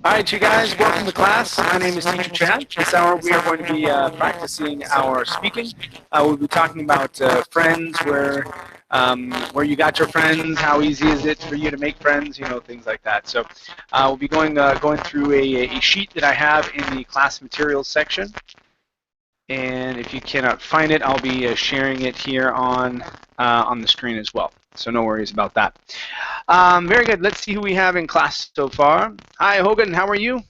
All right, you guys, welcome to class. My name is Teacher Chad. This hour we are going to be practicing our speaking. We'll be talking about friends, where you got your friends, how easy is it for you to make friends, things like that. So we'll be going through a sheet that I have in the class materials section. And if you cannot find it, I'll be sharing it here on the screen as well. So no worries about that. Very good. Let's see who we have in class so far. Hi, Hogan. How are you?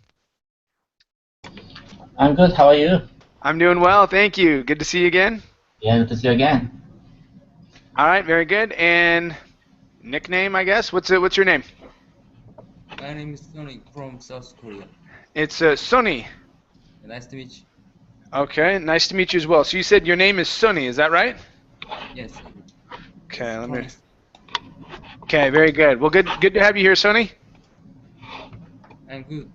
I'm good. How are you? I'm doing well. Thank you. Good to see you again. Yeah, good to see you again. All right. Very good. And nickname, I guess. What's your name? My name is Sonny from South Korea. It's Sunny. Nice to meet you. Okay. Nice to meet you as well. So you said your name is Sunny. Is that right? Yes. Okay. Let me. Okay. Very good. Well, good to have you here, Sunny. I'm good.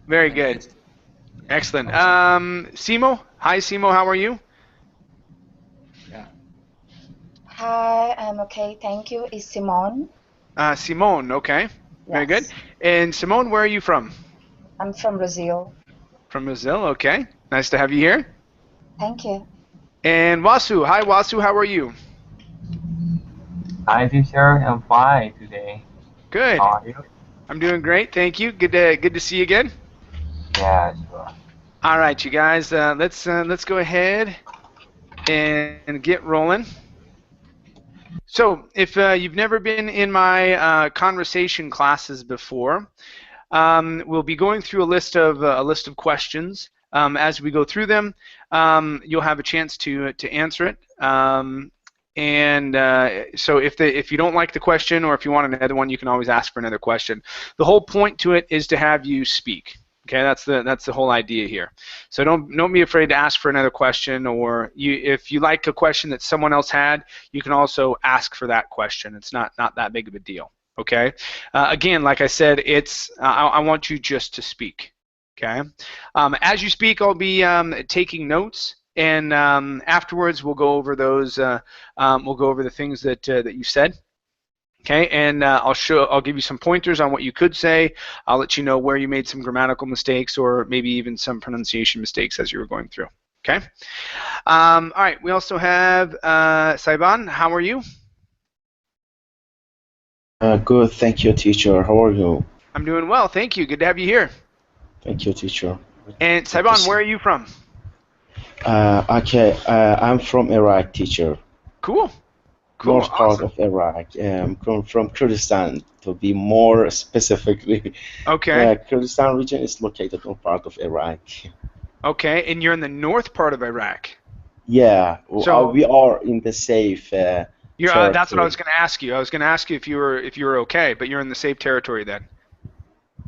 Very good. Excellent. Simo. Hi, Simo. How are you? Yeah. Hi, I'm okay. Thank you. It's Simone. Simone. Okay. Very good. Yes. And Simone, where are you from? I'm from Brazil. From Brazil. Okay. Nice to have you here. Thank you. And Wasu. Hi, Wasu. How are you? Hi, teacher. I'm fine today. Good. How are you? I'm doing great. Thank you. Good to see you again. Yeah, sure. All right, you guys. Let's go ahead and get rolling. So, if you've never been in my conversation classes before, we'll be going through a list of questions. As we go through them, you'll have a chance to answer it. So if you don't like the question, or if you want another one, you can always ask for another question. The whole point to it is to have you speak. Okay, that's the whole idea here. So don't be afraid to ask for another question, or if you like a question that someone else had, you can also ask for that question. It's not that big of a deal. Okay. Again, like I said, I want you just to speak. Okay. As you speak, I'll be taking notes. And afterwards, we'll go over those. We'll go over the things that you said. Okay, and I'll give you some pointers on what you could say. I'll let you know where you made some grammatical mistakes, or maybe even some pronunciation mistakes as you were going through. Okay. All right. We also have Saiban. How are you? Good, thank you, teacher. How are you? I'm doing well, thank you. Good to have you here. Thank you, teacher. And Saiban, where are you from? Okay, I'm from Iraq, teacher. Cool. North part Awesome. of Iraq. From Kurdistan, to be more specifically. Okay. Kurdistan region is located on part of Iraq. Okay, and you're in the north part of Iraq. Yeah, So we are in the safe. that's what I was going to ask you. I was going to ask you if you were okay, but you're in the safe territory then.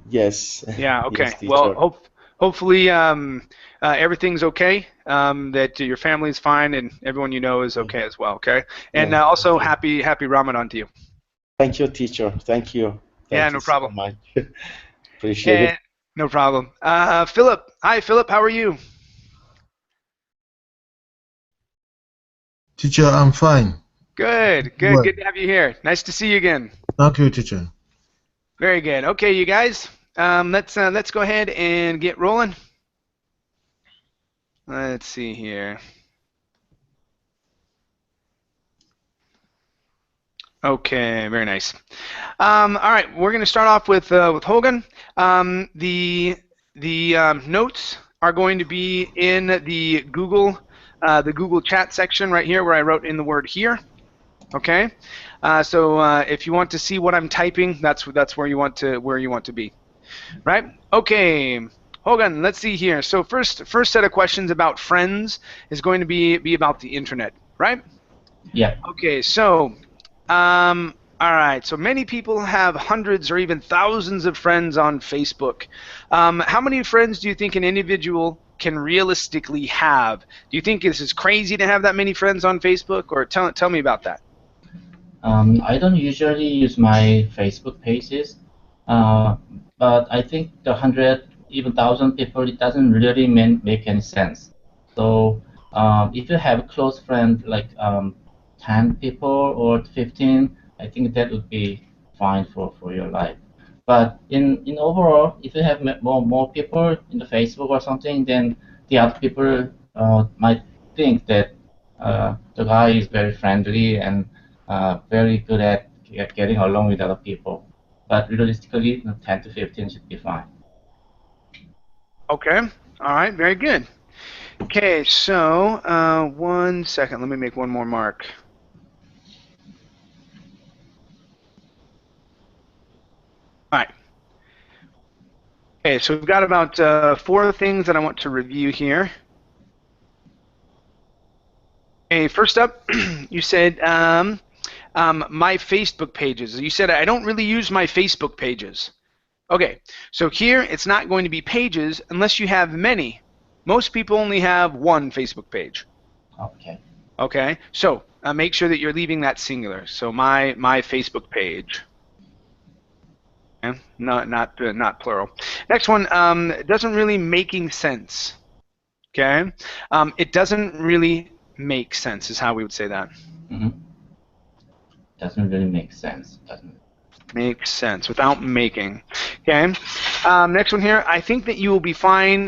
Yes. Yeah. Okay. Yes, Well, hopefully everything's okay. That your family's fine and everyone you know is okay as well. Okay. And Yeah, also happy Ramadan to you. Thank you, teacher. Thank you. Yeah. Thank No you problem. so much. Appreciate it. No problem. Philip. Hi, Philip. How are you? Teacher, I'm fine. Good. Well. Good to have you here. Nice to see you again. Thank you, teacher. Very good. Okay, you guys. Let's go ahead and get rolling. Let's see here. Okay, very nice. All right, we're going to start off with Hogan. The notes are going to be in the Google chat section right here, where I wrote in the word here. Okay, so if you want to see what I'm typing, that's where you want to be, right? Okay, Hogan. Let's see here. So first set of questions about friends is going to be about the internet, right? Yeah. Okay, so all right. So many people have hundreds or even thousands of friends on Facebook. How many friends do you think an individual can realistically have? Do you think this is crazy to have that many friends on Facebook, or tell me about that? I don't usually use my Facebook pages, but I think the 100, even 1,000 people, it doesn't really make any sense. So if you have a close friend like 10 people or 15, I think that would be fine for your life. But in overall, if you have more people in the Facebook or something, then the other people might think that the guy is very friendly and very good at getting along with other people. But realistically, 10 to 15 should be fine. Okay. All right. Very good. Okay. So 1 second. Let me make one more mark. All right. Okay. So we've got about 4 things that I want to review here. Okay. First up, you said my Facebook pages. You said I don't really use my Facebook pages. Okay, so here it's not going to be pages unless you have many. Most people only have one Facebook page. Okay. Okay, so make sure that you're leaving that singular. So my Facebook page. Okay? Not plural. Next one, doesn't really making sense. Okay, it doesn't really make sense is how we would say that. Mm-hmm. Doesn't really make sense, doesn't it? Makes sense without making. Okay. Next one here. I think that you will be fine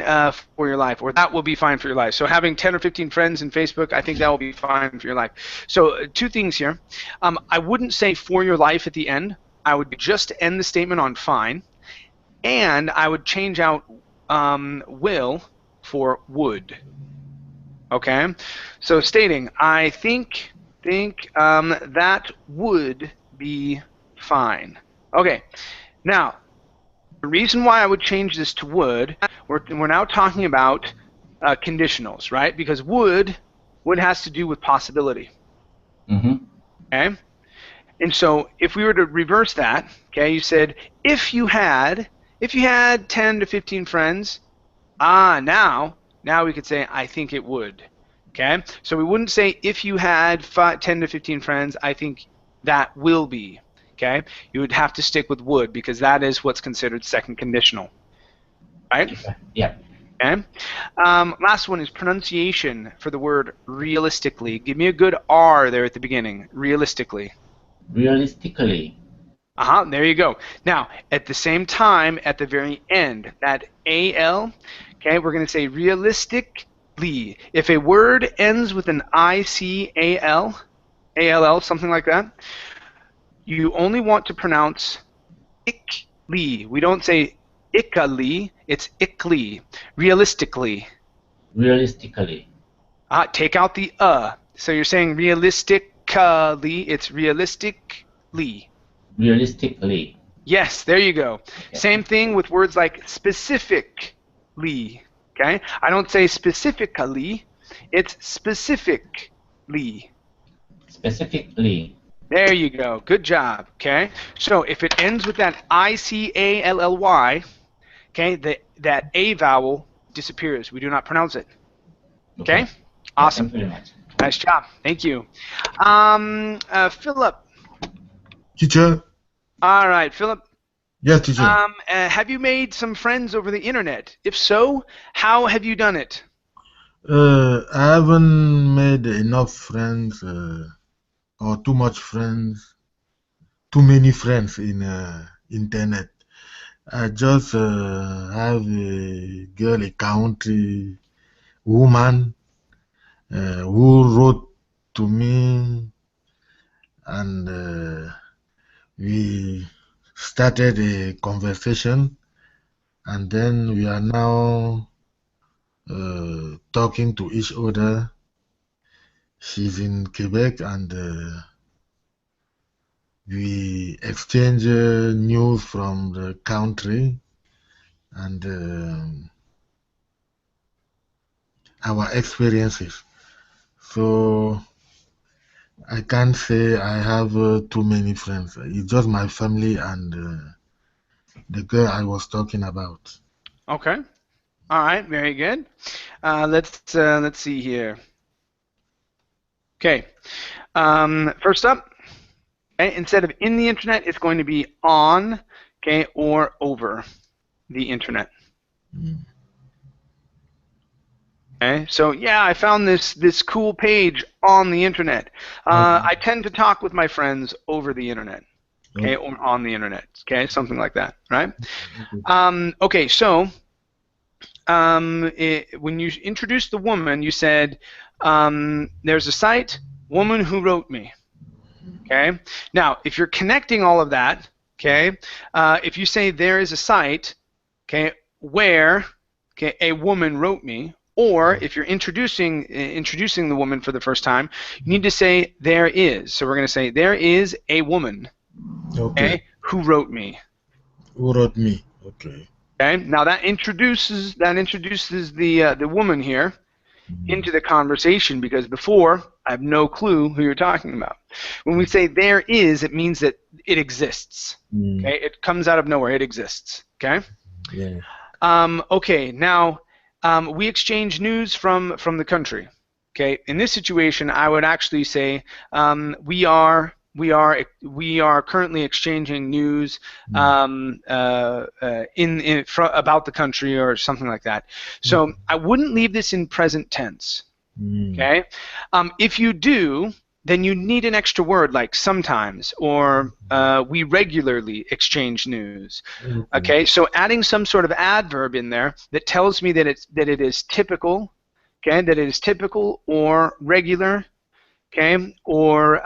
for your life, or that will be fine for your life. So having 10 or 15 friends in Facebook, I think that will be fine for your life. So 2 things here. I wouldn't say for your life at the end. I would just end the statement on fine, and I would change out will for would. Okay. So stating, I think that would be fine. Okay, now the reason why I would change this to would, we're now talking about conditionals, right? Because would has to do with possibility. Mm-hmm. Okay, and so if we were to reverse that, okay, you said if you had 10 to 15 friends, now we could say I think it would. Okay, so we wouldn't say if you had 10 to 15 friends, I think that will be. Okay, you would have to stick with would because that is what's considered second conditional, right? Yeah. Okay. Last one is pronunciation for the word realistically. Give me a good R there at the beginning. Realistically. Realistically. There you go. Now, at the same time, at the very end, that AL, okay, we're going to say realistically. If a word ends with an ICAL, ALL, something like that, you only want to pronounce ikli. We don't say ikali, it's ikli. Realistically. Realistically. Take out the So you're saying realistically, it's realistically. Realistically. Yes, there you go. Okay. Same thing with words like specifically. Okay? I don't say specifically, it's specifically. Specifically. There you go. Good job. Okay. So if it ends with that ICALLY, okay, that A vowel disappears. We do not pronounce it. Okay. Awesome. Thank you very much. Nice job. Thank you. Philip. Teacher? All right, Philip. Yes, teacher. Have you made some friends over the internet? If so, how have you done it? I haven't made enough friends or too much friends, too many friends in internet. I just have a girl, a country woman who wrote to me, and we started a conversation, and then we are now talking to each other. She's in Quebec, and we exchange news from the country and our experiences. So I can't say I have too many friends. It's just my family and the girl I was talking about. Okay. All right. Very good. Let's see here. Okay. First up, okay, instead of in the internet, it's going to be on, okay, or over the internet. Okay. So yeah, I found this cool page on the internet. I tend to talk with my friends over the internet. okay, or on the internet, okay, something like that, right? Okay. Okay, so when you introduced the woman, you said there's a site, woman who wrote me. Okay. Now, if you're connecting all of that, okay, if you say there is a site, okay, where, okay, a woman wrote me, or if you're introducing the woman for the first time, you need to say there is. So we're going to say there is a woman, okay, who wrote me. Who wrote me? Okay. Okay. Now that introduces the woman here into the conversation, because before I have no clue who you're talking about. When we say there is, it means that it exists. Okay, it comes out of nowhere. It exists. Okay. Yeah. Okay. Now we exchange news from the country. Okay. In this situation, I would actually say we are currently exchanging news about the country or something like that. So I wouldn't leave this in present tense. Okay. If you do, then you need an extra word like sometimes, or we regularly exchange news. Okay. So adding some sort of adverb in there that tells me that it is typical. Okay. That it is typical or regular. Okay, or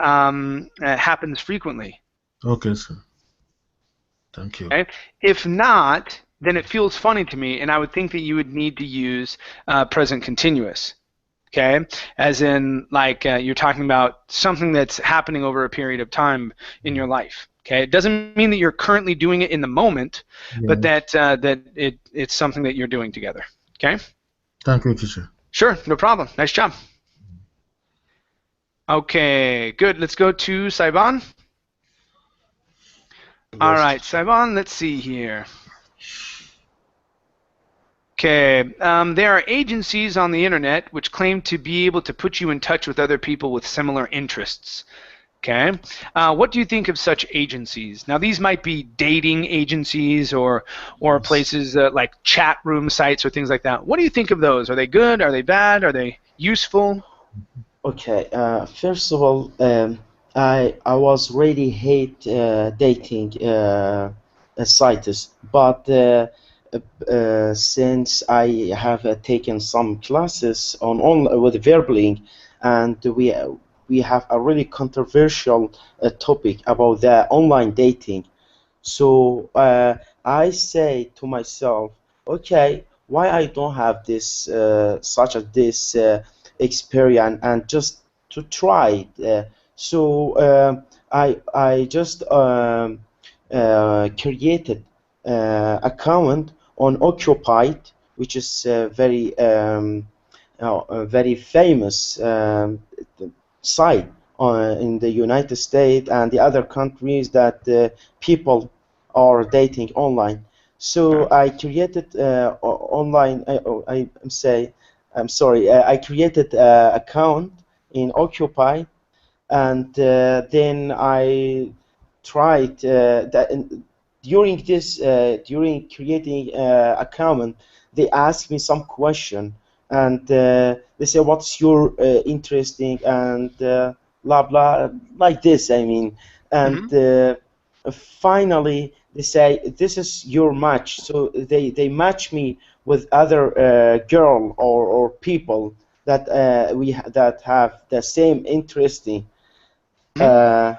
happens frequently. Okay, sir. Thank you. Okay? If not, then it feels funny to me, and I would think that you would need to use present continuous. Okay, as in like you're talking about something that's happening over a period of time in your life. Okay, it doesn't mean that you're currently doing it in the moment, but that it's something that you're doing together. Okay. Thank you, teacher. Sure, no problem. Nice job. Okay, good. Let's go to Saiban. All right, Saiban, let's see here. Okay, there are agencies on the internet which claim to be able to put you in touch with other people with similar interests. Okay, what do you think of such agencies? Now, these might be dating agencies or places like chat room sites or things like that. What do you think of those? Are they good? Are they bad? Are they useful? Okay, first of all, I was really hate dating sites, but since I have taken some classes with Verbling, and we have a really controversial topic about the online dating, so I say to myself, okay, why I don't have this this experience and just to try it. I just created account on Occupied, which is a very famous site in the United States and the other countries that people are dating online. So I created online. I'm sorry. I created an account in Occupy, and then I tried that. During creating account, they asked me some question, and they say, "What's your interesting?" and blah blah like this. I mean, and finally they say, "This is your match." So they match me with other girl or people that that have the same interesting. Yeah,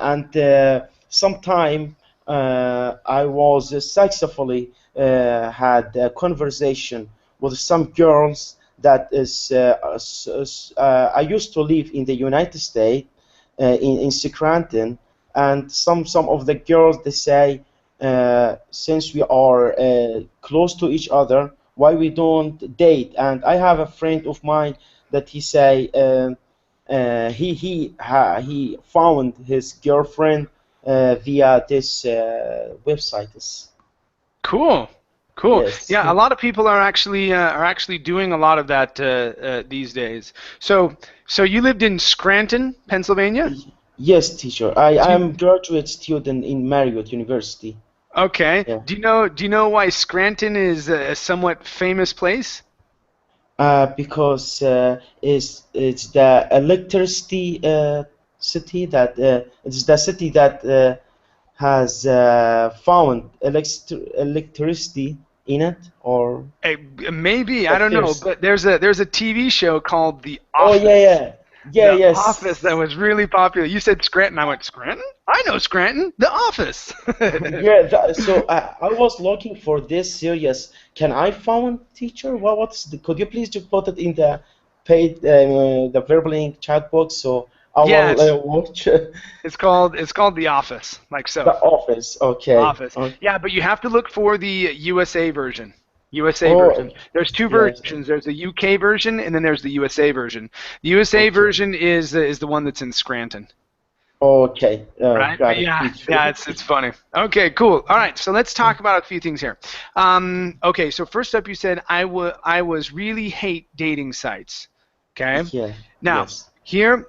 and sometime I was successfully had a conversation with some girls that is I used to live in the United States in Scranton, and some of the girls, they say, since we are close to each other, why we don't date? And I have a friend of mine that he say he found his girlfriend via this website. Cool. Cool. Yes. Yeah, a lot of people are actually doing a lot of that these days. So you lived in Scranton, Pennsylvania? Yes, teacher. I am graduate student in Marriott University. Okay. Yeah. Do you know why Scranton is a somewhat famous place? Because it's the electricity city that it's the city that has found electricity in it, or Maybe, I don't know, there's but there's a TV show called The oh Office. yeah The yes Office that was really popular. You said Scranton. I went, Scranton? I know Scranton. The Office. yeah so I was looking for this series. Can I find, teacher? Could you please just put it in the paid the Verblink chat box so I will Yes. watch It's called The Office, like so. the Office? Okay. Office. Yeah, but you have to look for the USA version. USA Oh, version. There's two yes. versions. There's the UK version, and then there's the USA version. The USA version is the one that's in Scranton. Okay. Right? Got it, Yeah, teacher. yeah, it's funny. Okay, cool. All right, so let's talk about a few things here. Okay, so first up, you said I was really hate dating sites. Okay. Yeah. Now yes. here,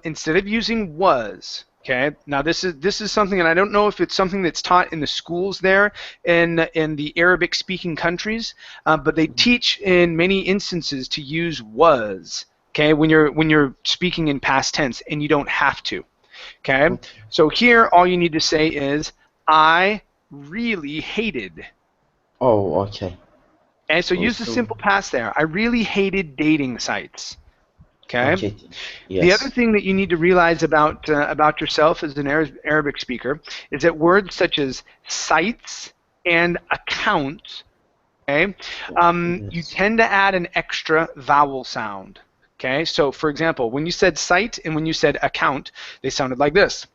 instead of using was, okay. Now this is something, and I don't know if it's something that's taught in the schools there in the Arabic-speaking countries, but they teach in many instances to use was. Okay, when you're speaking in past tense, and you don't have to. Okay, so here all you need to say is I really hated. Oh, okay. And so use the simple past there. I really hated dating sites. Okay. Okay. Yes. The other thing that you need to realize about yourself as an Arabic speaker is that words such as sites and accounts, okay, you tend to add an extra vowel sound. Okay, so for example, when you said site and when you said account, they sounded like this: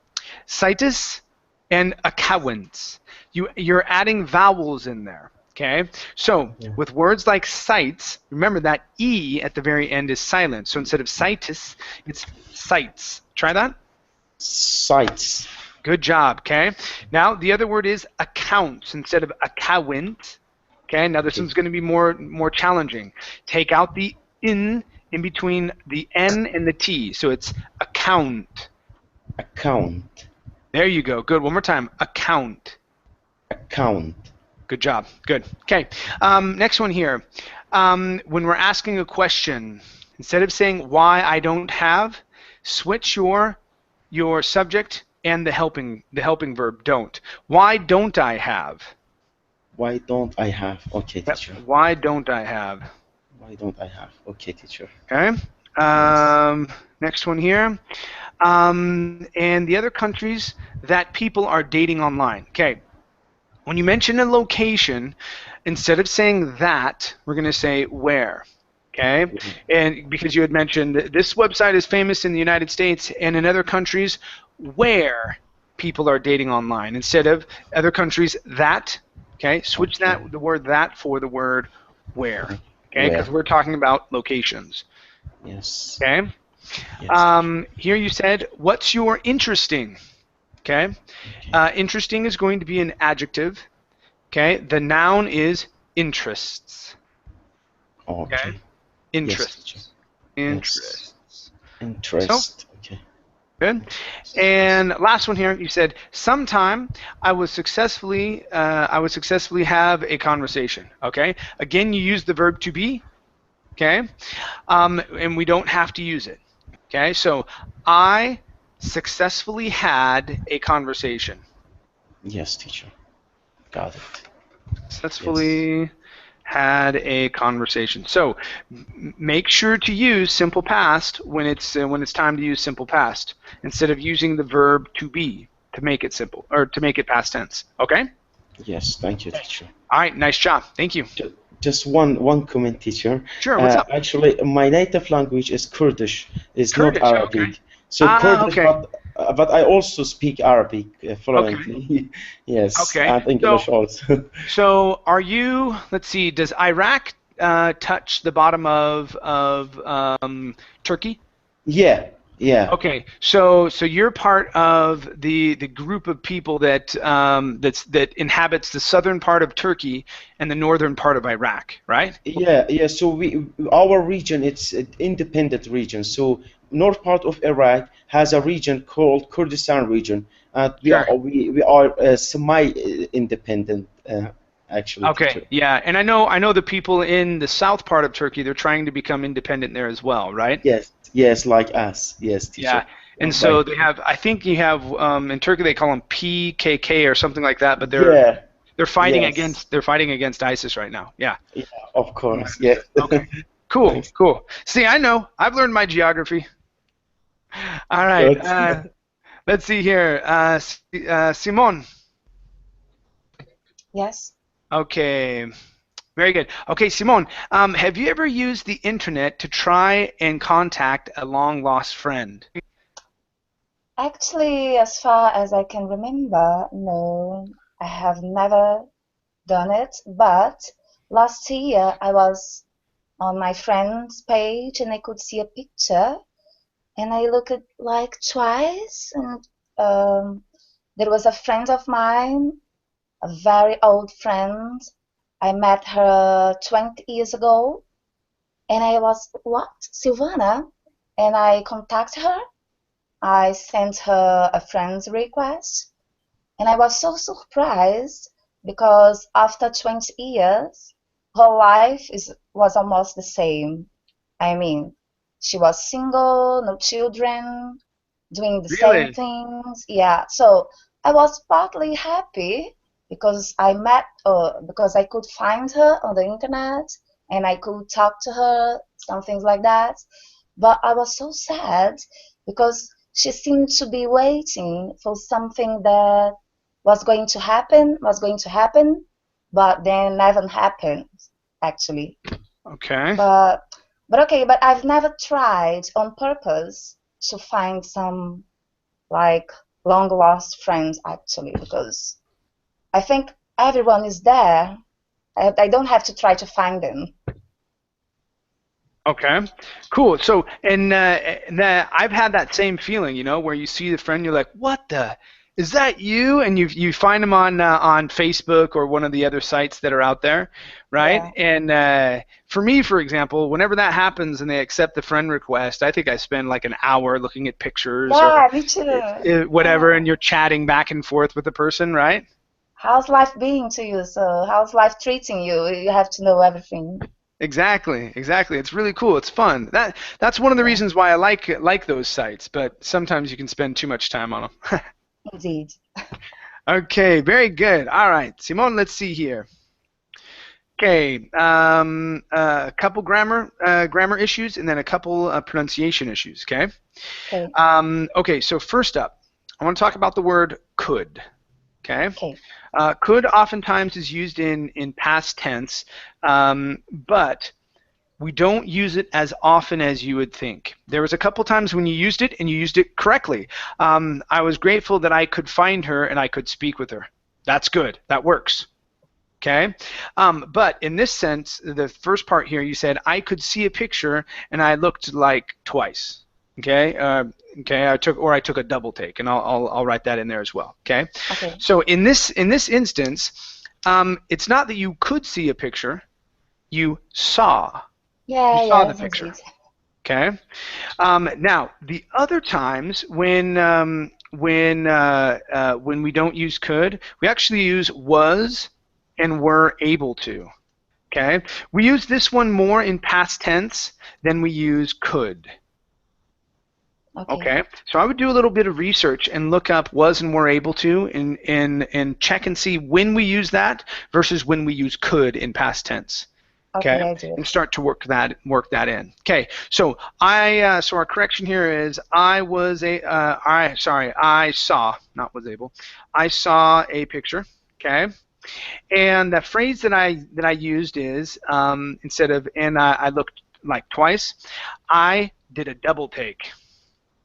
situs and accountants. You're adding vowels in there. Okay, so with words like sites, remember that E at the very end is silent. So instead of situs, it's sites. Try that. Sites. Good job. Okay. Now the other word is accounts instead of account. Okay. Now this one's going to be more challenging. Take out the in between the N and the T. So it's account. Account. There you go. Good. One more time. Account. Account. Good job. Good. Okay. Next one here. When we're asking a question, instead of saying why I don't have, switch your subject and the helping verb don't. Why don't I have? Why don't I have? Okay, teacher. Why don't I have? Why don't I have? Okay, teacher. Okay. Next one here. And the other countries that people are dating online. Okay. When you mention a location, instead of saying that, we're going to say where. Okay? And because you had mentioned this website is famous in the United States and in other countries where people are dating online. Instead of other countries that, okay, switch the word that for the word where. Okay? Because we're talking about locations. Yes. Okay? Yes. Here you said, what's your interesting? Okay? Interesting is going to be an adjective. Okay? The noun is interests. Okay. Interests. Yes, Interests. Interest. Okay. Good. And last one here, you said, sometime I would successfully have a conversation. Okay? Again, you use the verb to be. Okay? And we don't have to use it. Okay? So I successfully had a conversation. Yes, teacher. Got it. Successfully had a conversation. So make sure to use simple past when it's time to use simple past instead of using the verb to be to make it simple or to make it past tense. Okay? Yes, thank you, teacher. All right, nice job. Thank you. Just one comment, teacher. Sure. What's up? Actually, my native language is Kurdish. It's Kurdish, not Arabic. okay. So Kurdish, okay. but I also speak Arabic fluently. Okay. Yes. Okay. And English also. So are you? Let's see. Does Iraq touch the bottom of Turkey? Yeah. Yeah. Okay, so you're part of the group of people that that inhabits the southern part of Turkey and the northern part of Iraq, right? Yeah, yeah. So our region, it's an independent region. So north part of Iraq has a region called Kurdistan region, and we are semi-independent actually. Okay, yeah, and I know the people in the south part of Turkey, they're trying to become independent there as well, right? Yes, like us. Yes, teacher. Yeah, And so Right. they have, I think you have in Turkey they call them PKK or something like that, but they're Yeah. fighting Yes. against ISIS right now. Yeah. Yeah. Of From what I course. Yeah. understand. Okay. Cool. Nice. Cool. See, I know. I've learned my geography. All right. Good. Let's see here. Simon. Yes. Okay. Very good. Okay, Simon, have you ever used the internet to try and contact a long-lost friend? Actually, as far as I can remember, no, I have never done it. But last year I was on my friend's page and I could see a picture and I looked at like twice and there was a friend of mine, a very old friend. I met her 20 years ago and I was, what? Silvana? And I contacted her. I sent her a friend's request and I was so surprised because after 20 years, her life was almost the same. I mean, she was single, no children, doing the same Really? things. Yeah, so I was partly happy because because I could find her on the internet and I could talk to her, some things like that. But I was so sad because she seemed to be waiting for something that was going to happen, but then never happened, actually. Okay. But okay, but I've never tried on purpose to find some like long lost friends actually because I think everyone is there. I don't have to try to find them. Okay. Cool. So, and I've had that same feeling, you know, where you see the friend, you're like, "What the? Is that you?" And you find them on Facebook or one of the other sites that are out there, right? Yeah. And for me, for example, whenever that happens and they accept the friend request, I think I spend like an hour looking at pictures or Yeah, me too. whatever, Yeah. and you're chatting back and forth with the person, right? How's life being to you? So how's life treating you? You have to know everything. Exactly, exactly. It's really cool. It's fun. That's one of the Yeah, reasons why I like those sites, but sometimes you can spend too much time on them. indeed. Okay, very good. All right, Simone, let's see here. Okay, a couple grammar issues and then a couple pronunciation issues, okay? Okay. Okay, so first up, I want to talk about the word could, okay? Okay. Could oftentimes is used in past tense, but we don't use it as often as you would think. There was a couple times when you used it and you used it correctly. I was grateful that I could find her and I could speak with her. That's good. That works. Okay? But in this sense, the first part here, you said, I could see a picture and I looked like twice. Okay? Okay, I took a double take, and I'll write that in there as well. Okay? Okay. So in this instance, it's not that you could see a picture, you saw. Yeah, You saw the yes, picture. indeed. Okay. Now the other times when we don't use could, we actually use was and were able to. Okay. We use this one more in past tense than we use could. Okay. Okay. So I would do a little bit of research and look up was and were able to and check and see when we use that versus when we use could in past tense. Okay, Okay, I do and it. start to work that in. Okay, so so our correction here is I saw, not was able. I saw a picture. Okay, and the phrase that I used is instead of and I looked like twice, I did a double take.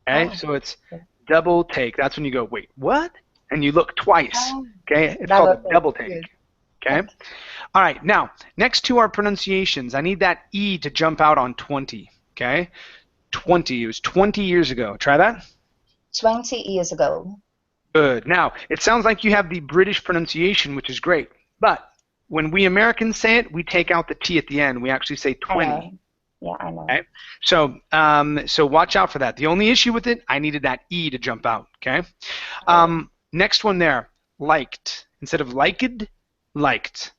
Okay, Oh, so it's okay. double take. That's when you go, wait, what? And you look twice. Oh, Okay, it's called double a take. double Good. take. Okay. Okay. All right, now, next to our pronunciations, I need that E to jump out on 20, okay? 20, it was 20 years ago. Try that. 20 years ago. Good. Now, it sounds like you have the British pronunciation, which is great, but when we Americans say it, we take out the T at the end. We actually say I 20. know. Yeah, I know. Okay? So watch out for that. The only issue with it, I needed that E to jump out, okay? Next one there, liked. Instead of liked, liked.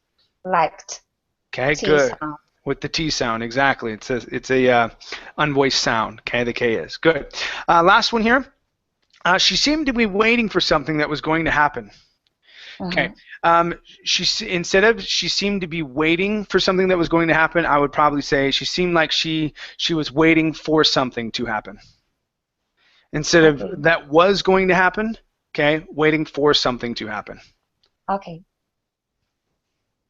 Liked. Okay, T good. sound. With the T sound, exactly. It's a unvoiced sound. Okay, the K is good. Last one here. She seemed to be waiting for something that was going to happen. Okay. Instead of she seemed to be waiting for something that was going to happen, I would probably say she seemed like she was waiting for something to happen. Instead of that was going to happen, okay, waiting for something to happen. Okay.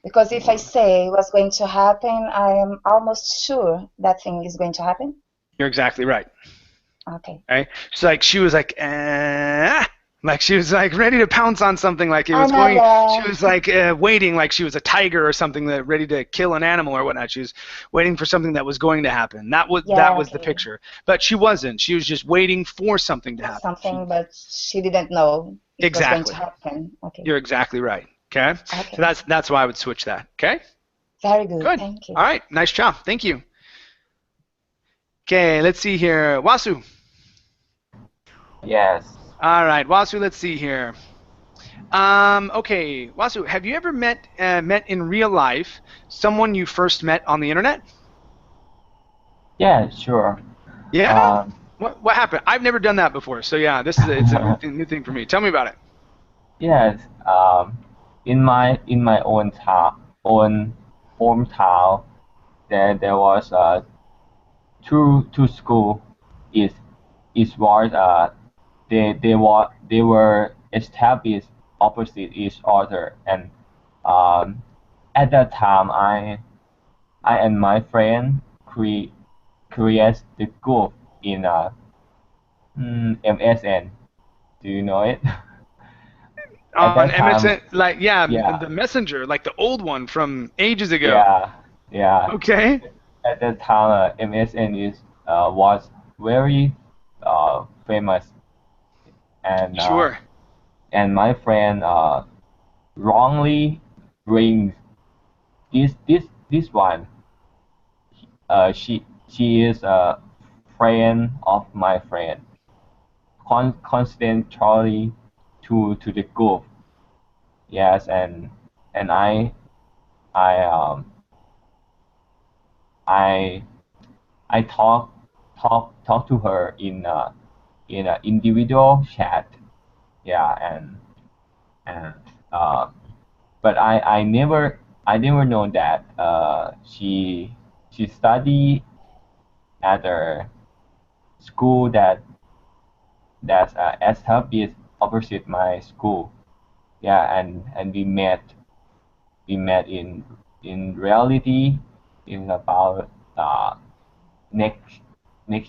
Because if I say what's going to happen, I am almost sure that thing is going to happen. You're exactly right. Okay. Okay. So like she was like she was like ready to pounce on something, like it was going. She was like waiting, like she was a tiger or something, that ready to kill an animal or whatnot. She was waiting for something that was going to happen. That was the picture. But she wasn't. She was just waiting for something to happen. Something, but she didn't know it was going to happen. Okay. You're exactly right. Okay. So that's why I would switch that. Okay. Very good. Good. Thank you. All right. Nice job. Thank you. Okay. Let's see here. Wasu. Yes. All right, Wasu, let's see here. Okay, Wasu, have you ever met in real life someone you first met on the internet? Yeah, sure. Yeah? What happened? I've never done that before, so yeah, it's a new thing for me. Tell me about it. Yes. In my own hometown, there was two school is was they were established opposite each other, and at that time I and my friend create the group in MSN. Do you know it? On MSN, like the messenger, like the old one from ages ago. Yeah. Okay. At that time, MSN was very famous, and sure. And my friend wrongly brings this one. She is a friend of my friend. Constantly to the group. Yes, and I talk to her in a individual chat. Yeah, and but I never know that she studied at a school that's established opposite my school. Yeah, and we met in reality in about next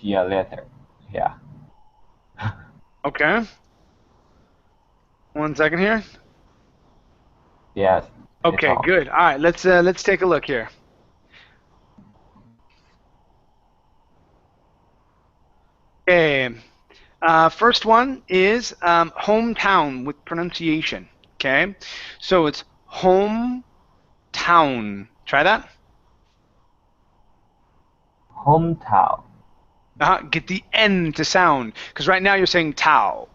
year later. Yeah. Okay. 1 second here. Yes. Okay, good. All right, let's take a look here. Okay. First one is hometown with pronunciation. Okay, so it's hometown. Try that. Hometown. Get the N to sound, because right now you're saying Tao.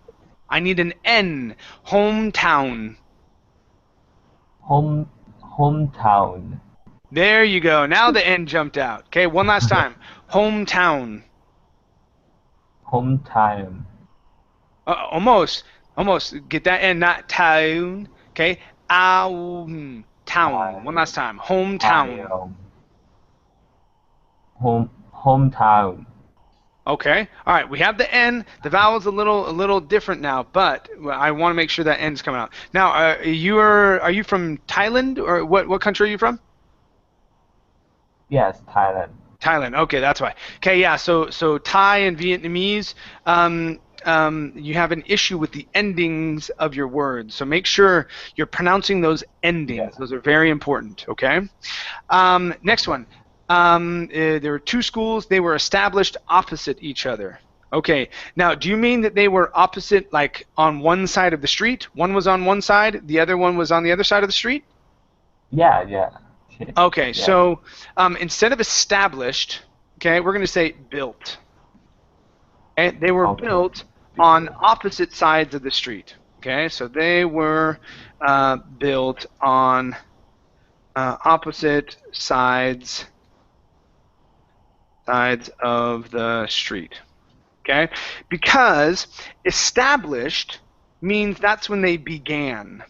I need an N. Hometown. Hometown. There you go. Now the N jumped out. Okay, one last time. Hometown. Hometown. Almost. Get that N, not town. Okay. Town. One last time. Hometown. Hometown. Okay. All right. We have the N. The vowel's a little different now, but I want to make sure that N's coming out. Now, are you from Thailand, or what country are you from? Yes, Thailand. Thailand. Okay, that's why. Okay, yeah. So Thai and Vietnamese, you have an issue with the endings of your words. So make sure you're pronouncing those endings. Yes. Those are very important. Okay. Next one. There were two schools. They were established opposite each other. Okay. Now, do you mean that they were opposite, like on one side of the street? One was on one side, the other one was on the other side of the street? Yeah. Okay, yeah. So instead of established, okay, we're going to say built. Okay, they were built on opposite sides of the street. Okay, so they were built on opposite sides of the street. Okay? Because established means that's when they began.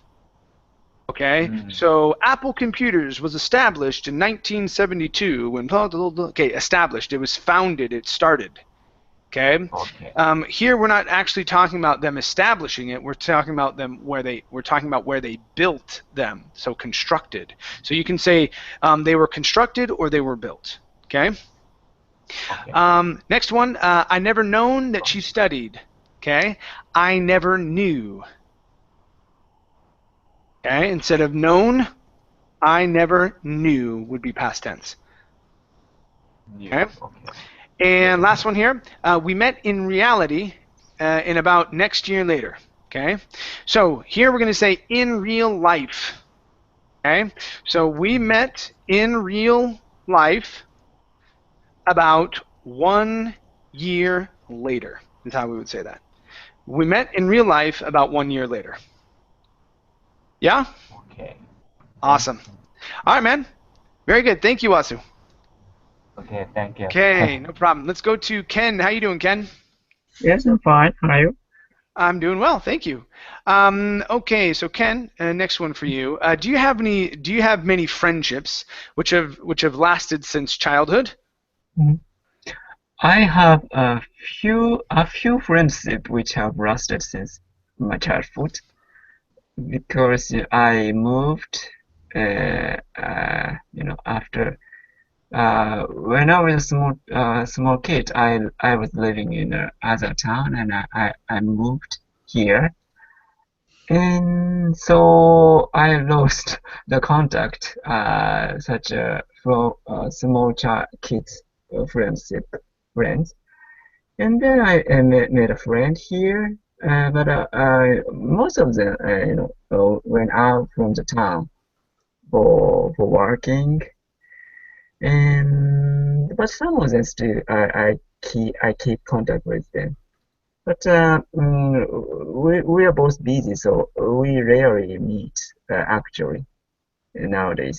Okay? So Apple Computers was established in 1972 when established. It was founded, it started. Okay? Okay. Here we're not actually talking about them establishing it. We're talking about where they built them. So constructed. So you can say they were constructed or they were built. Okay? Okay. Next one. I never known that she studied. Okay? I never knew. Okay? Instead of known, I never knew would be past tense. Okay? And last one here, we met in reality in about next year later. Okay, so here we're going to say in real life. Okay, so we met in real life about 1 year later. Is how we would say that. We met in real life about 1 year later. Yeah? Okay. Awesome. All right, man. Very good. Thank you, Wasu. Okay, thank you. Okay, no problem. Let's go to Ken. How you doing, Ken? Yes, I'm fine. How are you? I'm doing well, thank you. Okay, so Ken, next one for you. Do you have many friendships which have lasted since childhood? I have a few friendships which have lasted since my childhood because I moved, after. When I was a small kid, I was living in another town, and I moved here, and so I lost the contact, such from small kids friends, and then I made a friend here, but most of them went out from the town for working. But some of them still I keep contact with them. But we are both busy, so we rarely meet actually nowadays.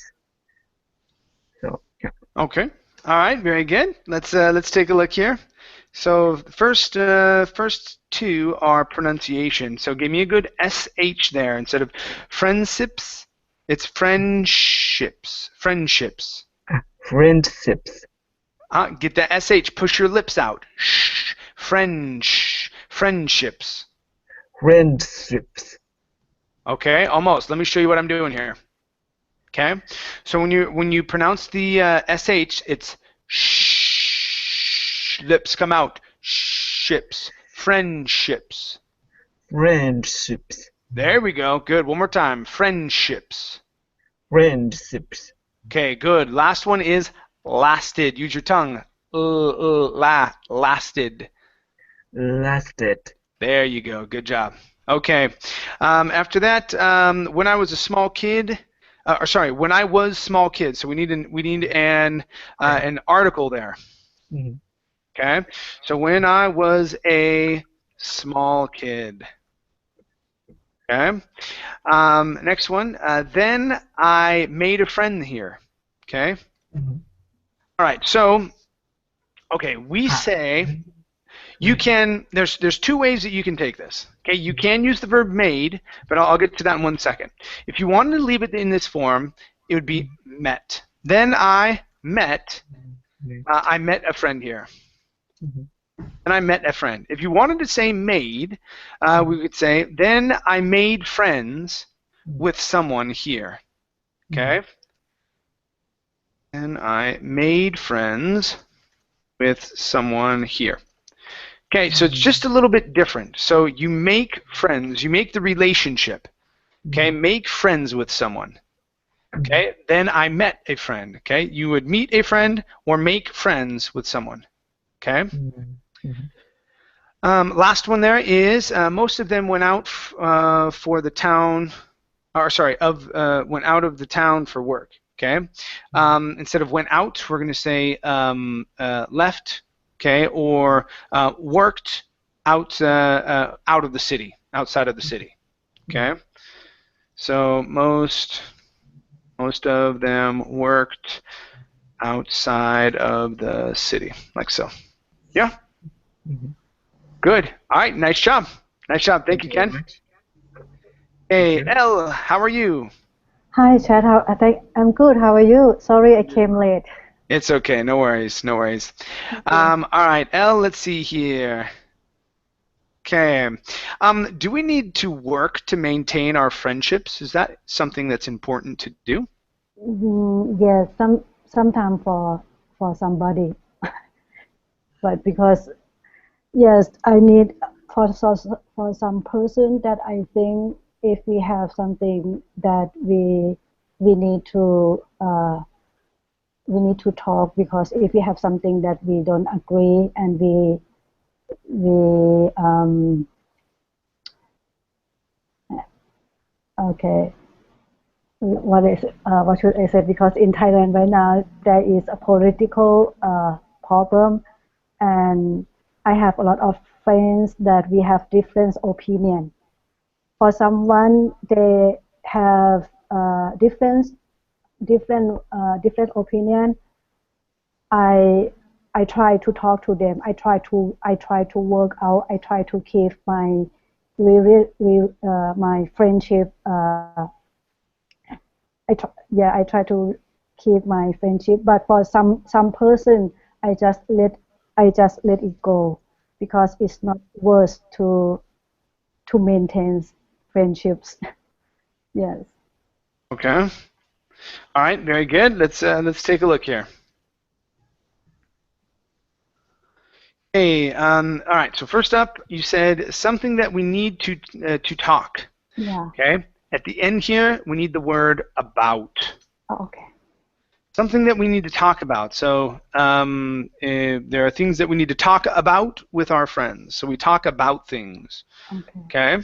So yeah. Okay. All right. Very good. Let's take a look here. So first two are pronunciation. So give me a good SH there instead of friendships. It's friendships. Friendships. Friendships. Get the SH. Push your lips out. Shh. Friendships. Friendships. Okay, almost. Let me show you what I'm doing here. Okay, so when you pronounce the SH, it's shh. Lips come out. Ships. Friendships. Friendships. There we go. Good. One more time. Friendships. Friendships. Okay, good. Last one is lasted. Use your tongue. Lasted. Lasted. There you go. Good job. Okay. After that, when I was a small kid, when I was small kid. So we need an article there. Mm-hmm. Okay. So when I was a small kid. Okay. Next one. Then I made a friend here. Okay. Mm-hmm. All right. So, okay, we say you can. There's two ways that you can take this. Okay. You can use the verb made, but I'll get to that in 1 second. If you wanted to leave it in this form, it would be met. Then I met. I met a friend here. Mm-hmm. And I met a friend. If you wanted to say made, we could say, then I made friends with someone here. Okay? And I made friends with someone here. Okay, so it's just a little bit different. So you make friends. You make the relationship. Okay? Make friends with someone. Okay? Then I met a friend. Okay? You would meet a friend or make friends with someone. Okay? Last one there is most of them went out for the town, went out of the town for work. Okay, instead of went out, we're going to say left. Okay, or worked out of the city, outside of the city. Okay, so most of them worked outside of the city, like so. Yeah. Good. All right. Nice job. Nice job. Thank you, Ken. Hey, Elle, how are you? Hi, Chad. I'm good. How are you? Sorry I came late. It's okay. No worries. No worries. All right, Elle, let's see here. Okay. Do we need to work to maintain our friendships? Is that something that's important to do? Yes, sometimes for somebody, but because yes, I need for some person that I think if we have something that we need to talk, because if we have something that we don't agree and we okay, what should I say? Because in Thailand right now there is a political problem, and I have a lot of friends that we have different opinion. For someone they have different opinion. I try to talk to them. I try to work out. I try to keep my my friendship. I try to keep my friendship. But for some person, I just let it go, because it's not worth to maintain friendships. Yes. Okay. All right. Very good. Let's take a look here. Hey. All right. So first up, you said something that we need to talk. Yeah. Okay. At the end here, we need the word about. Oh, okay. Something that we need to talk about. So there are things that we need to talk about with our friends. So we talk about things. Okay.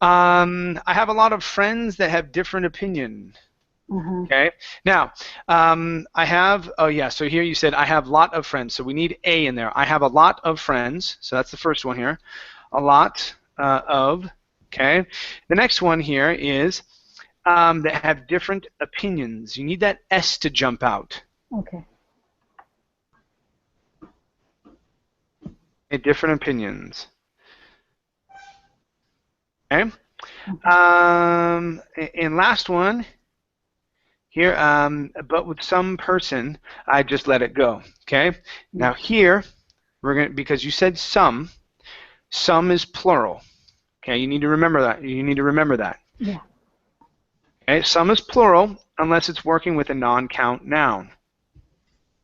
I have a lot of friends that have different opinion. Okay. Now, I have, oh yeah, so here you said I have a lot of friends. So we need a in there. I have a lot of friends. So that's the first one here. A lot of, okay. The next one here is that have different opinions. You need that S to jump out. Okay. Different opinions. Okay. And last one here, but with some person, I just let it go. Okay. Now here, we're gonna, because you said some is plural. Okay. You need to remember that. You need to remember that. Yeah. Okay. Some is plural unless it's working with a non-count noun.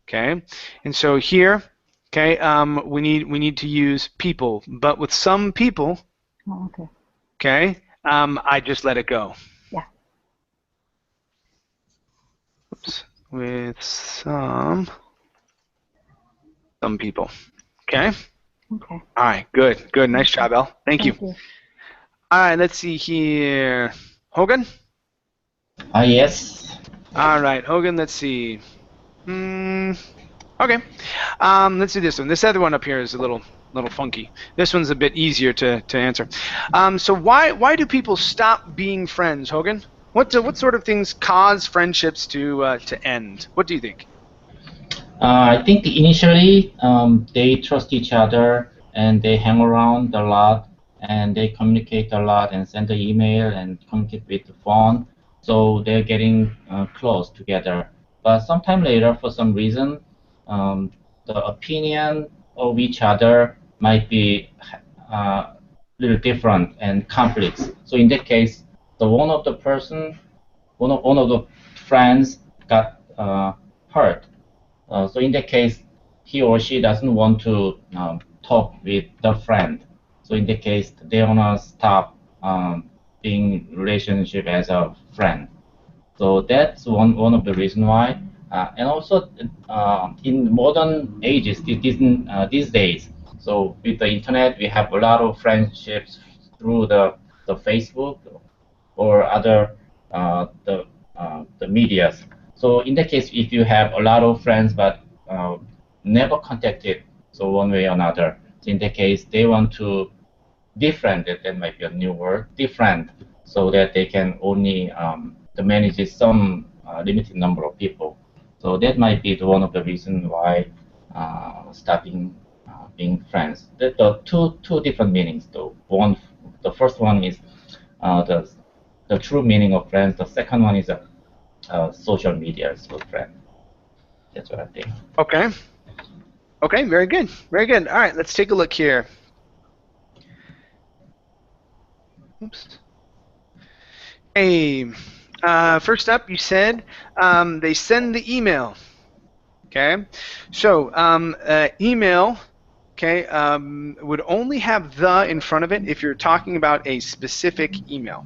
Okay. And so here, okay, we need to use people, but with some people. Oh, okay. Okay, I just let it go. Yeah. Oops. With some people. Okay. Okay. All right. Good. Good. Nice job, Elle. Thank you. You. All right. Let's see here. Hogan. Yes. All right, Hogan. Let's see. Okay. Let's do this one. This other one up here is a little funky. This one's a bit easier to answer. So why do people stop being friends, Hogan? What sort of things cause friendships to end? What do you think? I think initially they trust each other and they hang around a lot and they communicate a lot and send the email and communicate with the phone. So they're getting close together. But sometime later, for some reason, the opinion of each other might be a little different and conflicts. So in that case, one of the friends got hurt. So in that case, he or she doesn't want to talk with the friend. So in that case, they wanna stop being relationship as a friend. So that's one of the reasons why. And also in modern ages, these days, so with the internet, we have a lot of friendships through the Facebook or other the medias. So in that case, if you have a lot of friends but never contacted, so one way or another, so in that case, they want to befriend, that might be a new word, befriend, so that they can only manage some limited number of people. So that might be one of the reasons why stopping being friends. The two different meanings though. The first one is the true meaning of friends. The second one is social media for friend. That's what I think. Okay. Okay, very good. Very good. All right, let's take a look here. Oops. Hey, first up, you said they send the email. Okay, so email, okay, would only have the in front of it if you're talking about a specific email.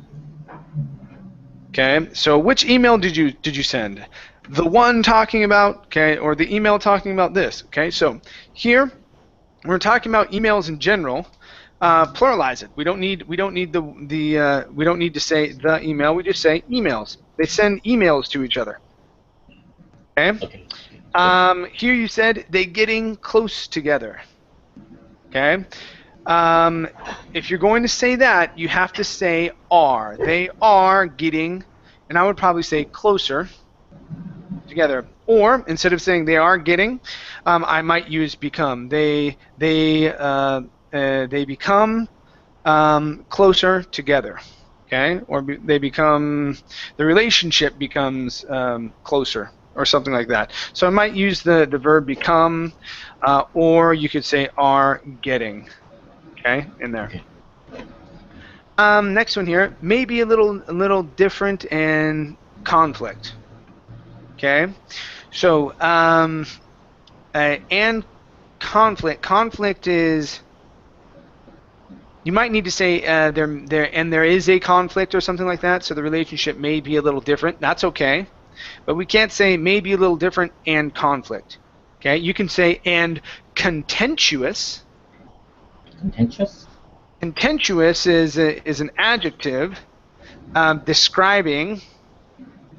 Okay, so which email did you send? The one talking about, okay, or the email talking about this? Okay, so here we're talking about emails in general. Pluralize it. We don't need to say the email. We just say emails. They send emails to each other. Okay. Here you said they getting close together. Okay. If you're going to say that, you have to say are. They are getting, and I would probably say closer together. Or instead of saying they are getting, I might use become. They become closer together. Okay. Or they become, the relationship becomes closer, or something like that. So I might use the verb become, or you could say are getting. Okay, in there. Next one here, maybe a little different and conflict. Okay, so and conflict. Conflict is, you might need to say there is a conflict or something like that. So the relationship may be a little different. That's okay, but we can't say maybe a little different and conflict. Okay, you can say and contentious. Contentious? Contentious is an adjective describing,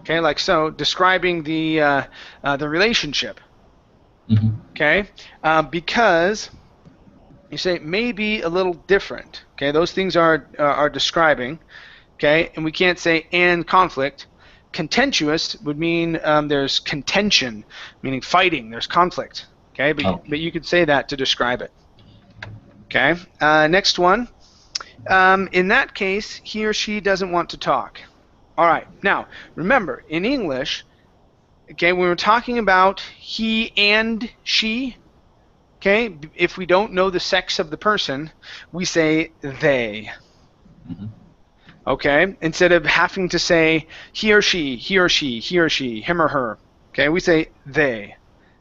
okay, like so, describing the relationship. Mm-hmm. Okay, because you say maybe a little different. Okay, those things are describing. Okay, and we can't say and conflict. Contentious would mean there's contention, meaning fighting. There's conflict. Okay, but you could say that to describe it. Okay, next one. In that case, he or she doesn't want to talk. All right, now, remember, in English, okay, when we're talking about he and she, okay, if we don't know the sex of the person, we say they. Mm-hmm. Okay, instead of having to say he or she, he or she, he or she, him or her, okay, we say they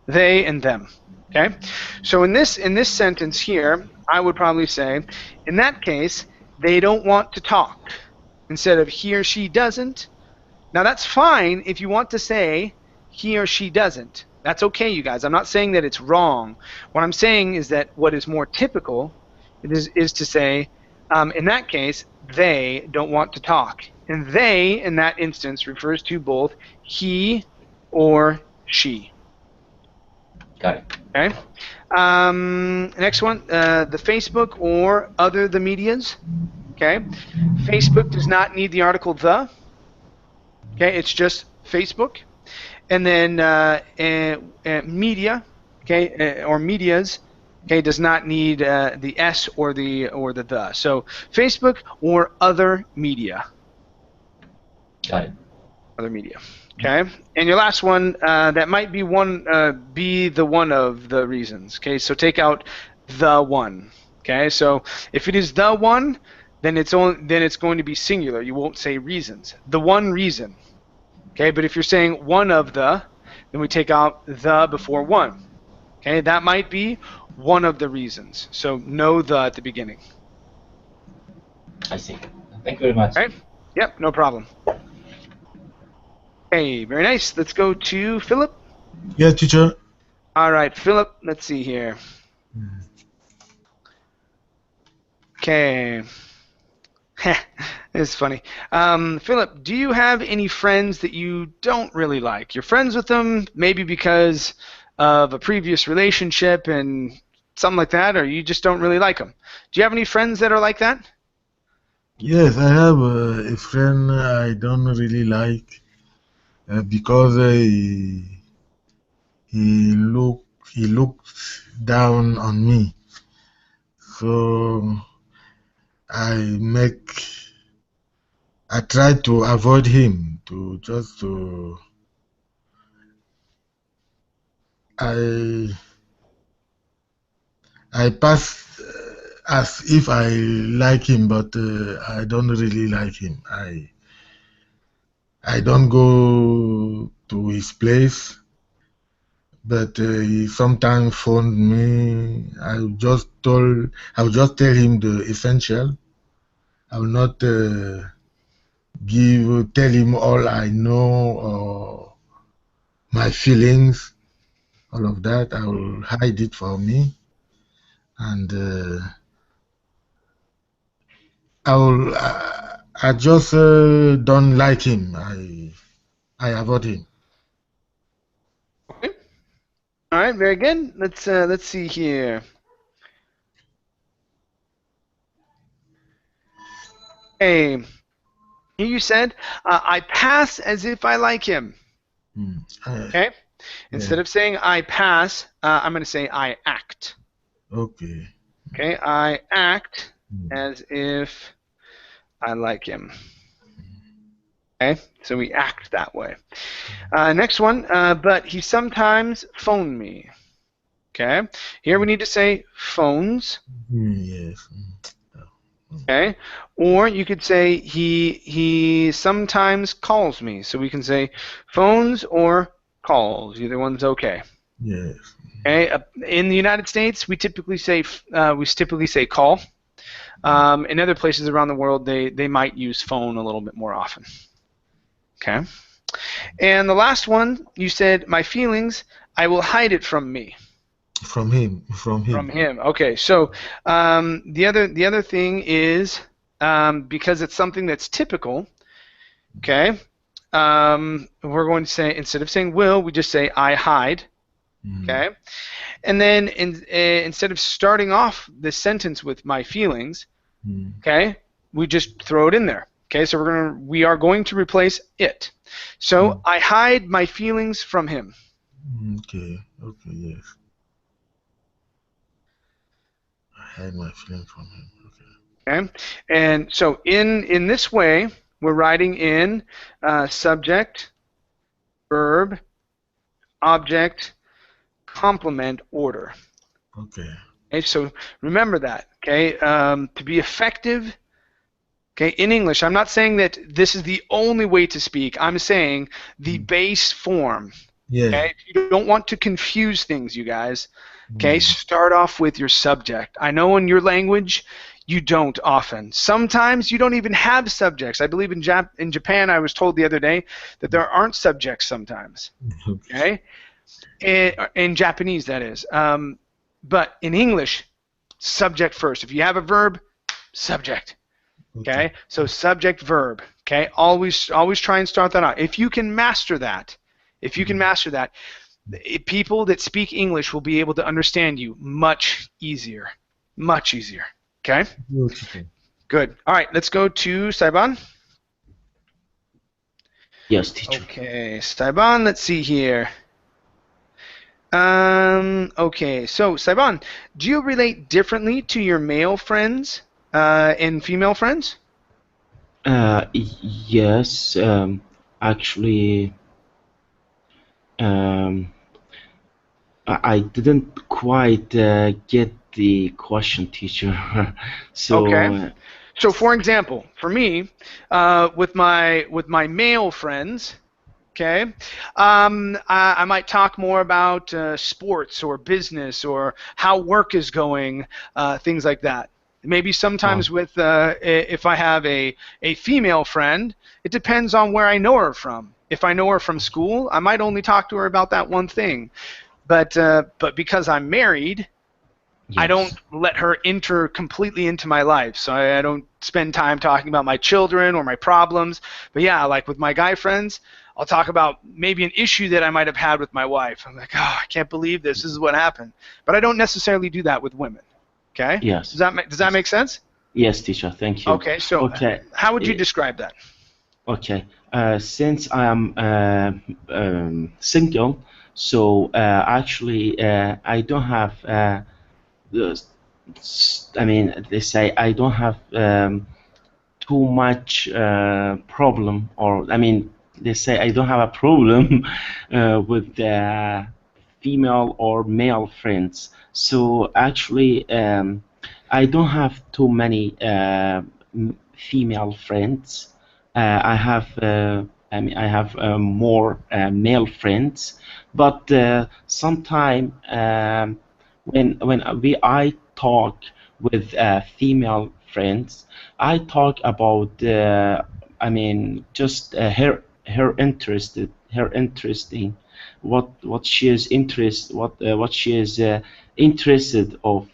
and them. Okay, so in this sentence here, I would probably say, in that case, they don't want to talk, instead of he or she doesn't. Now that's fine if you want to say he or she doesn't. That's okay, you guys. I'm not saying that it's wrong. What I'm saying is that what is more typical is to say, in that case, they don't want to talk. And they, in that instance, refers to both he or she. Got it. Okay. Next one, the Facebook or other the medias. Okay. Facebook does not need the article the. Okay, it's just Facebook. And then media, okay, or medias, okay, does not need the S or the the. So Facebook or other media. Got it. Other media. Okay, and your last one, that might be be the one of the reasons. Okay, so take out the one. Okay, so if it is the one, then it's going to be singular. You won't say reasons. The one reason. Okay, but if you're saying one of the, then we take out the before one. Okay, that might be one of the reasons. So no the at the beginning. I see. Thank you very much. Okay. Yep, no problem. Okay, very nice. Let's go to Philip. Yeah, teacher. All right, Philip, let's see here. Okay. It's funny. Philip, do you have any friends that you don't really like? You're friends with them maybe because of a previous relationship and something like that, or you just don't really like them. Do you have any friends that are like that? Yes, I have a friend I don't really like because he looked down on me. So I try to avoid him I pass as if I like him, but I don't really like him. I don't go to his place, but he sometimes phoned me. I'll just tell him the essential. I will not tell him all I know or my feelings. All of that I will hide it for me, and I just don't like him. I avoid him. Okay. All right, very good. Let's see here. Hey, here you said I pass as if I like him. Okay. Instead of saying I pass, I'm going to say I act. Okay. Okay, I act as if I like him. Okay, so we act that way. Next one, but he sometimes phoned me. Okay, here we need to say phones. Yes. Okay, or you could say he sometimes calls me. So we can say phones or calls. Either one's okay. Yes. Okay, in the United States, we typically say call. In other places around the world, they might use phone a little bit more often. Okay, and the last one, you said my feelings, I will hide it from me. From him. From him. Okay, so the other thing is because it's something that's typical. Okay, we're going to say, instead of saying will, we just say I hide. Okay, and then instead of starting off the sentence with my feelings, okay, we just throw it in there. Okay, so we are going to replace it. So I hide my feelings from him. Okay, yes. I hide my feelings from him. Okay, and so in this way, we're writing in subject, verb, object, complement order. Okay. Okay, so remember that. Okay, to be effective. Okay, in English, I'm not saying that this is the only way to speak. I'm saying the base form. Yeah. Okay, if you don't want to confuse things, you guys. Okay, start off with your subject. I know in your language you don't often. Sometimes you don't even have subjects. I believe in Japan, I was told the other day that there aren't subjects sometimes. Okay, in Japanese, that is. But in English, subject first. If you have a verb, subject. Okay, so subject verb. Okay, always try and start that out. If you can master that, people that speak English will be able to understand you much easier. Much easier. Okay? Good. All right, let's go to Saiban. Yes, teacher. Okay, Saiban, let's see here. Okay, so Saiban, do you relate differently to your male friends and female friends? Yes, actually, I didn't quite get the question, teacher. So. Okay. So, for example, for me, with my male friends, okay, I might talk more about sports or business or how work is going, things like that. Maybe sometimes with if I have a female friend, it depends on where I know her from. If I know her from school, I might only talk to her about that one thing. But because I'm married, yes, I don't let her enter completely into my life. So I don't spend time talking about my children or my problems. But yeah, like with my guy friends, I'll talk about maybe an issue that I might have had with my wife. I'm like, oh, I can't believe this. This is what happened. But I don't necessarily do that with women. Okay? Yes. Does that make sense? Yes, teacher. Thank you. Okay. So how would you describe that? Okay. Since I am single, so actually I don't have I mean, they say I don't have too much problem, or I mean, they say I don't have a problem with female or male friends. So actually, I don't have too many female friends. I have, I have more male friends, but sometime when I talk with female friends, I talk about just her interesting, what she is what she is interested of.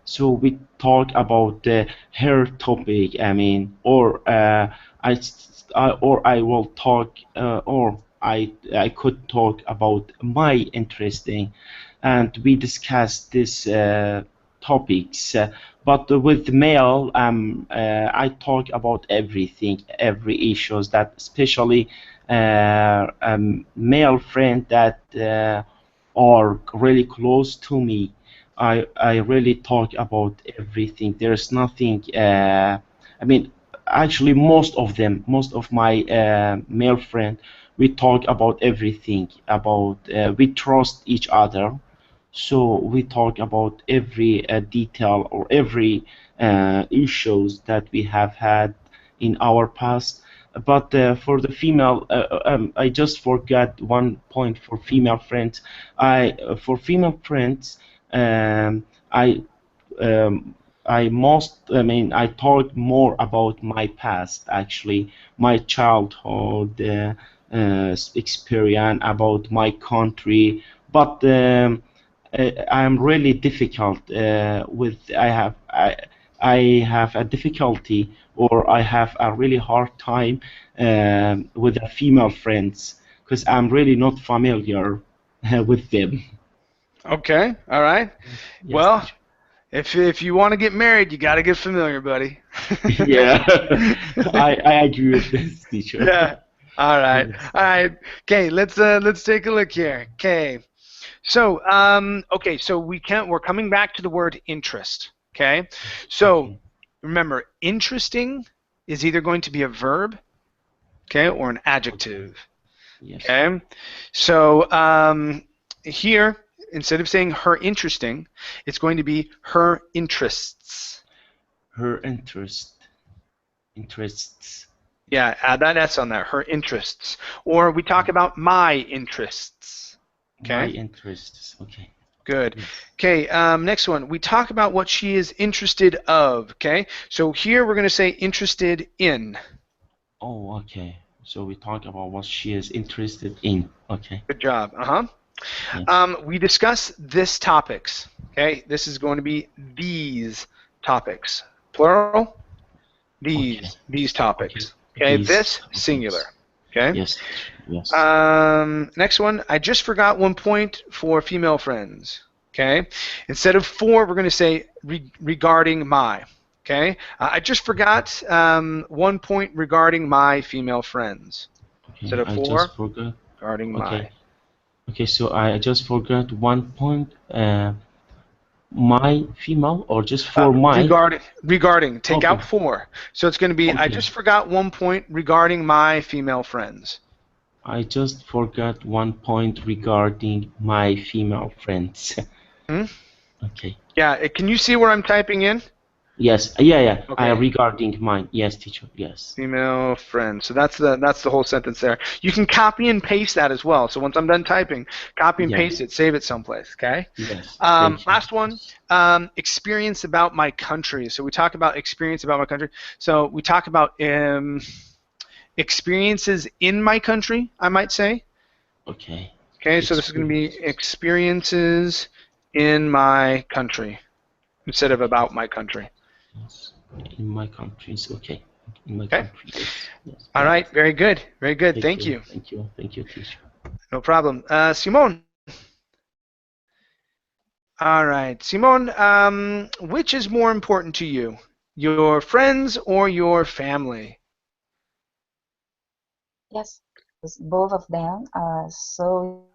So we talk about her topic. I mean, or I will talk, or I could talk about my interesting, and we discuss this topics. But with male, I talk about everything, every issues that, especially male friend that are really close to me. I really talk about everything. There's nothing. I mean, actually, most of my male friend, we talk about everything. About we trust each other, so we talk about every detail or every issues that we have had in our past. But for the female, I just forgot one point for female friends. For female friends, I I talk more about my past, actually, my childhood experience, about my country. But I'm really difficult with. I have a difficulty, or I have a really hard time with the female friends, because I'm really not familiar with them. Okay, all right. Yes, Well, teacher. if you want to get married, you got to get familiar, buddy. Yeah, I agree with this, teacher. Yeah. All right. Yes. All right. Okay, let's take a look here. Okay. So, okay, so we're coming back to the word interest. Okay. So, Okay. remember, interesting is either going to be a verb, okay, or an adjective. Yes. Okay. So, here, instead of saying her interesting, it's going to be her interests. Her interests. Yeah, add that S on there, her interests. Or we talk about my interests. Okay. My interests. Okay. Good. Yes. Okay, next one. We talk about what she is interested of. Okay, so here we're going to say interested in. Oh, okay. So we talk about what she is interested in. Okay. Good job. Yes. We discuss this topics. Okay, this is going to be these topics. Plural. These topics. Okay, These this topics. singular. Okay. Yes. Yes. Next one. I just forgot 1 point for female friends. Okay. Instead of for, we're going to say regarding my. Okay. I just forgot 1 point regarding my female friends. Okay. Instead of I for, just forgot. regarding my. Okay. So I just forgot 1 point. My female, or just for my? Regarding. Take Okay. out for. So it's going to be, I just forgot 1 point regarding my female friends. I just forgot 1 point regarding my female friends. Okay. Yeah. Can you see where I'm typing in? Yes. Yeah. Okay. Regarding mine. Yes, teacher. Yes. Female friend. So that's the whole sentence there. You can copy and paste that as well. So once I'm done typing, copy and paste it, save it someplace. Okay. Yes. Last one. Experience about my country. So we talk about experience about my country. So we talk about experiences in my country, I might say. Okay. Okay. So this is going to be experiences in my country instead of about my country. Yes. In my countries. Okay. In my country. Yes. All right. Very good. Very good. Thank you. Thank you. Thank you, teacher. No problem. Simone. All right. Simone, which is more important to you? Your friends or your family? Yes, both of them are so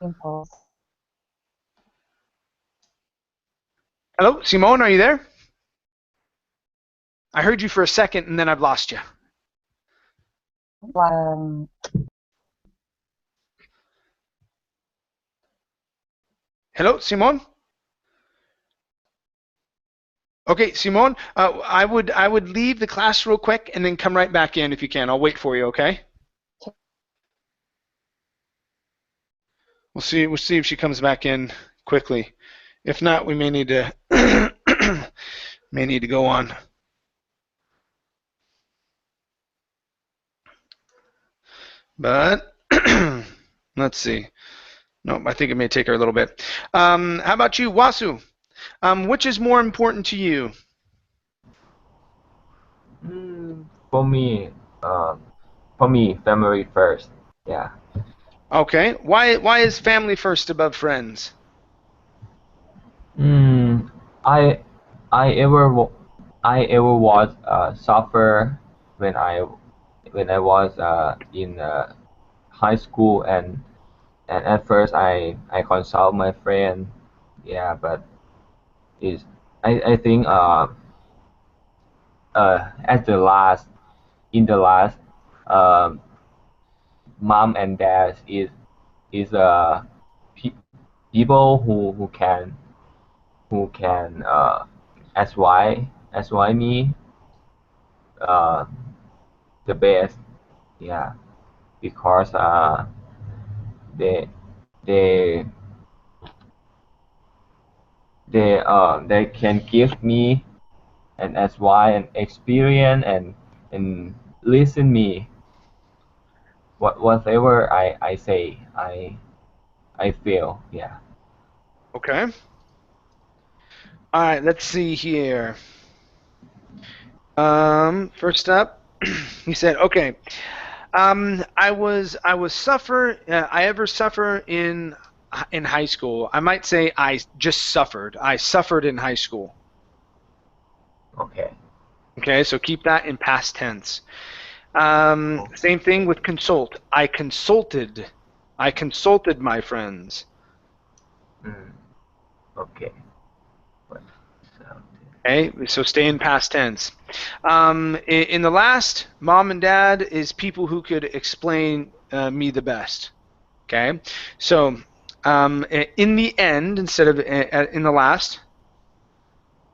important. Hello, Simone, are you there? I heard you for a second and then I've lost you. Hello, Simone? Okay, Simone, I would leave the class real quick and then come right back in if you can. I'll wait for you, okay? We'll see if she comes back in quickly. If not, we may need to go on. But let's see. No, I think it may take her a little bit. How about you, Wasu? Which is more important to you? For me, family first. Yeah. Okay. Why is family first above friends? I ever was suffer when I was in high school, and at first I consult my friend. Yeah, but I think at the last mom and dad is pe people who can advise me the best. Yeah, because they they they can give me an advice and experience, and listen me whatever I say, I feel. Yeah. Okay. All right, let's see here. First up, he said, okay. I ever suffer in high school. I might say I just suffered. I suffered in high school. Okay. Okay, so keep that in past tense. Same thing with consult. I consulted my friends. Okay. Okay, so stay in past tense. In the last, mom and dad is people who could explain me the best. Okay, so in the end instead of in the last.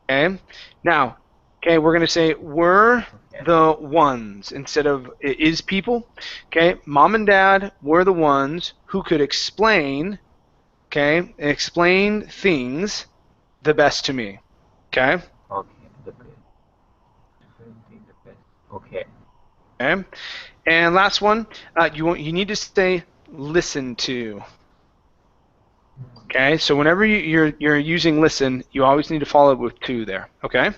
Okay, now, okay, we're going to say were the ones instead of is people. Okay, mom and dad were the ones who could explain, okay, explain things the best to me. Okay. Okay. The best. Okay. Okay. And last one, you need to say listen to. Okay, so whenever you're using listen, you always need to follow it with to there. Okay.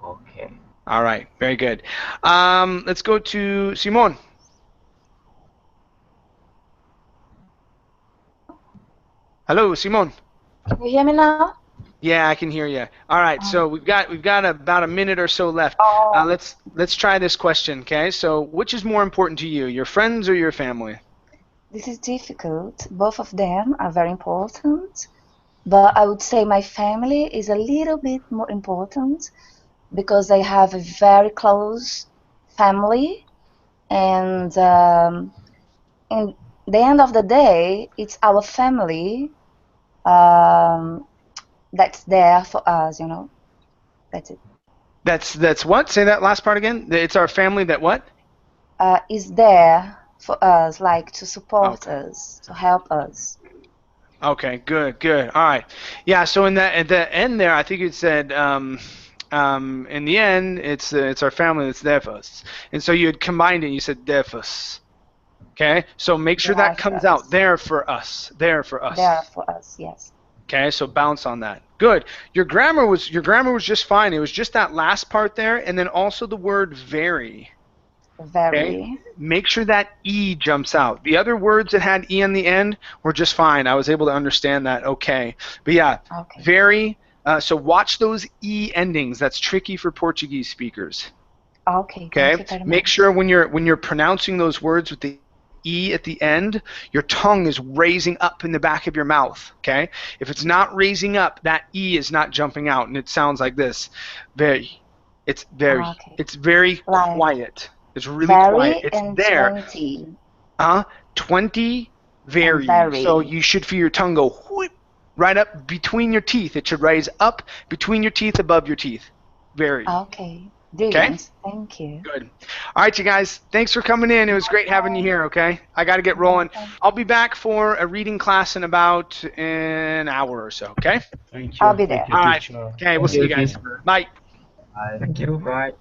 Okay. All right. Very good. Let's go to Simone. Hello, Simone. Can you hear me now? Yeah, I can hear you. All right, so we've got about a minute or so left. Let's try this question, okay? So, which is more important to you, your friends or your family? This is difficult. Both of them are very important, but I would say my family is a little bit more important because I have a very close family, and in the end of the day, it's our family that's there for us, you know. That's it. That's what? Say that last part again. It's our family that what? Is there for us, like to support us, to help us. Okay, good. All right. Yeah. So at the end there, I think it said in the end, it's our family that's there for us, and so you had combined it. And you said there for us. Okay. So make sure that comes out. There for us. There for us. There for us. Yes. Okay, so bounce on that. Good. Your grammar was just fine. It was just that last part there, and then also the word very. Very. Okay? Make sure that E jumps out. The other words that had E on the end were just fine. I was able to understand that. Okay. But yeah, very. So watch those E endings. That's tricky for Portuguese speakers. Okay. Okay. Make sure when you're pronouncing those words with the E at the end, your tongue is raising up in the back of your mouth, okay? If it's not raising up, that E is not jumping out, and it sounds like this. Very. It's very. Okay. It's very Like quiet. It's really very quiet. It's and there. 20. 20, very. very. So you should feel your tongue go whoop, right up between your teeth. It should raise up between your teeth, above your teeth. Very. Okay. Brilliant. Thank you. Good. All right, you guys. Thanks for coming in. It was great having you here, okay? I got to get rolling. I'll be back for a reading class in about an hour or so, okay? Thank you. I'll be there. All right. teacher. Okay, we'll see you guys. Bye. Thank you. Bye.